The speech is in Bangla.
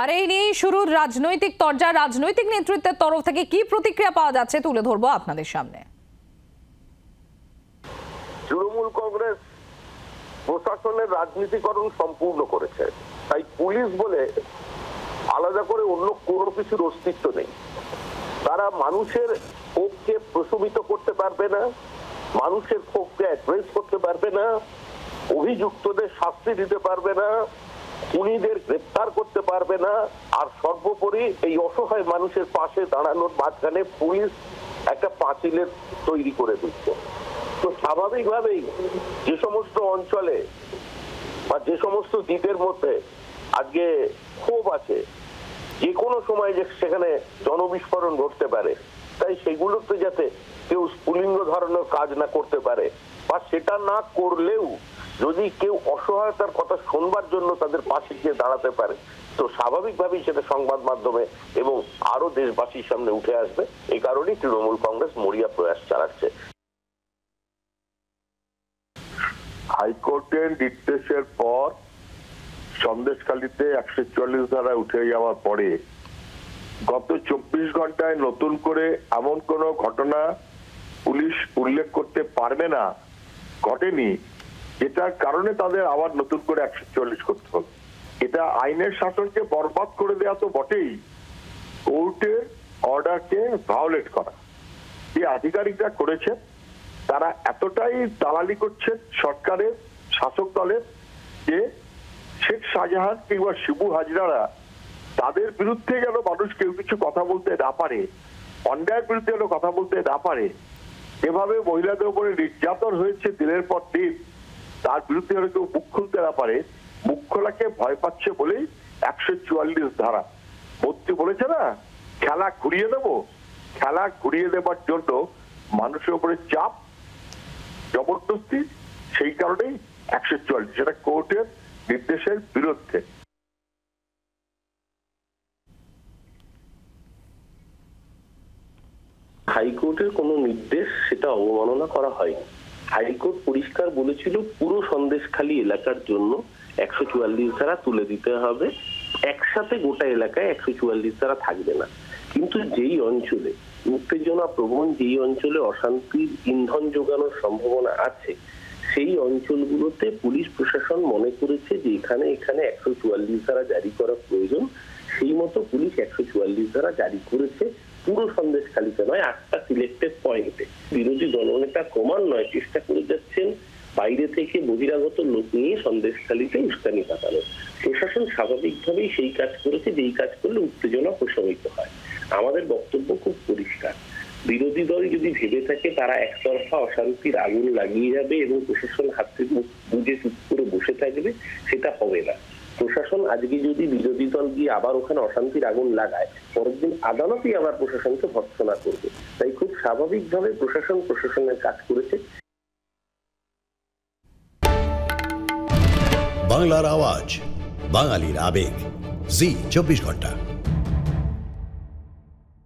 আর এই নিয়ে শুরু রাজনৈতিক তরজা। রাজনৈতিক নেতৃত্বের তরফ থেকে কি প্রতিক্রিয়া পাওয়া যাচ্ছে তুলে ধরবো আপনাদের সামনে। তৃণমূল কংগ্রেস প্রশাসনের রাজনীতিকরণ সম্পূর্ণ করেছে, তাই পুলিশ বলে আলাদা করে অন্য কোনো কিছুর অস্তিত্ব নেই। তারা মানুষের ক্ষোভকে প্রশমিত করতে পারবে না, মানুষের ক্ষোভকে অ্যাড্রেস করতে পারবে না, অভিযুক্তদের শাস্তি দিতে পারবে না, খুনিদের গ্রেফতার করতে পারবে না, আর সর্বোপরি এই অসহায় মানুষের পাশে দাঁড়ানোর মাঝখানে পুলিশ একটা পাঁচিলের তৈরি করে দিচ্ছে। তো স্বাভাবিকভাবেই যে সমস্ত অঞ্চলে বা যে সমস্ত দ্বীপের মধ্যে আজকে ক্ষোভ আছে, যে কোনো সময় যে সেখানে জনবিস্ফোরণ ঘটতে পারে, তাই সেগুলোতে যাতে কেউ স্ফুলিঙ্গ ধরনের কাজ না করতে পারে, বা সেটা না করলেও যদি কেউ অসহায়তার কথা শুনবার জন্য তাদের পাশে গিয়ে দাঁড়াতে পারে, তো স্বাভাবিকভাবেই সেটা সংবাদ মাধ্যমে এবং আরো দেশবাসীর সামনে উঠে আসবে। এই কারণেই তৃণমূল কংগ্রেস মরিয়া প্রয়াস চালাচ্ছে। হাইকোর্টের নির্দেশের পর সন্দেশখালীতে 144 ধারা উঠে যাওয়ার পরে গত 24 ঘন্টায় নতুন করে এমন কোন ঘটনা পুলিশ উল্লেখ করতে পারবে না ঘটেনি, এটার কারণে তাদের আবার নতুন করে 144 করতে হবে। এটা আইনের শাসনকে বরবাদ করে দেওয়া তো বটেই, কোর্টের অর্ডারকে ভায়োলেট করা। যে আধিকারিকরা করেছে তারা এতটাই দালালি করছেন সরকারের শাসক দলের যে শেখ শাহজাহান কিংবা শিবু হাজরারা তাদের বিরুদ্ধে যেন মানুষ কেউ কিছু কথা বলতে না পারে, অন্যায়ের বিরুদ্ধে যেন কথা বলতে না পারে, এভাবে মহিলাদের উপরে নির্যাতন হয়েছে দিনের পর দিন, তার বিরুদ্ধে যেন কেউ মুখ খুলতে না পারে। মুখ খোলাকে ভয় পাচ্ছে বলেই 144 ধারা। মন্ত্রী বলেছে না, খেলা ঘুরিয়ে দেবো, খেলা ঘুরিয়ে দেবার জন্য মানুষের উপরে চাপ জবরদস্তি, সেই কারণেই 144, সেটা কোর্টের নির্দেশের বিরুদ্ধে। হাইকোর্টের কোন নির্দেশ সেটা অবমাননা করা হয়নি। হাইকোর্ট পরিষ্কার বলেছিল পুরো সন্দেশখালী এলাকার জন্য 144 ধারা তুলে দিতে হবে, একসাথে গোটা এলাকায় 144 ধারা থাকবে না। কিন্তু যেই অঞ্চলে উত্তেজনা প্রবণ, যেই অঞ্চলে অশান্তির ইন্ধন যোগানোর সম্ভাবনা আছে, সেই অঞ্চলগুলোতে পুলিশ প্রশাসন মনে করেছে যে এখানে 144 ধারা জারি করা প্রয়োজন। সেই মতো পুলিশ 144 ধারা জারি করেছে, পুরো সন্দেশখালীতে নয়, 8টা সিলেক্টেড পয়েন্টে। বিরোধী দলনেতা ক্রমান্বয়ে চেষ্টা করে যাচ্ছেন বাইরে থেকে বহিরাগত লোক নিয়ে সন্দেশখালীতে উস্কানি পাতানো। প্রশাসন স্বাভাবিকভাবেই সেই কাজ করেছে যেই কাজ করলে উত্তেজনা প্রশমিত হয়। আমাদের বক্তব্য খুব পরিষ্কার, বিরোধী দল যদি ভেবে থাকে তারা একতরফা অশান্তির আগুন লাগিয়ে যাবে এবং প্রশাসন হাতে মুখ বুঝে চুপ করে বসে থাকবে, সেটা হবে না। প্রশাসন আজকে যদি বিরোধী দল গিয়ে আবার ওখানে অশান্তির আগুন লাগায়, পরের দিন আদালতই আবার প্রশাসনকে ভর্ৎসনা করবে। তাই খুব স্বাভাবিকভাবে প্রশাসন প্রশাসনের কাজ করেছে। বাংলার আওয়াজ, বাঙালির আবেগ, জি 24 ঘন্টা।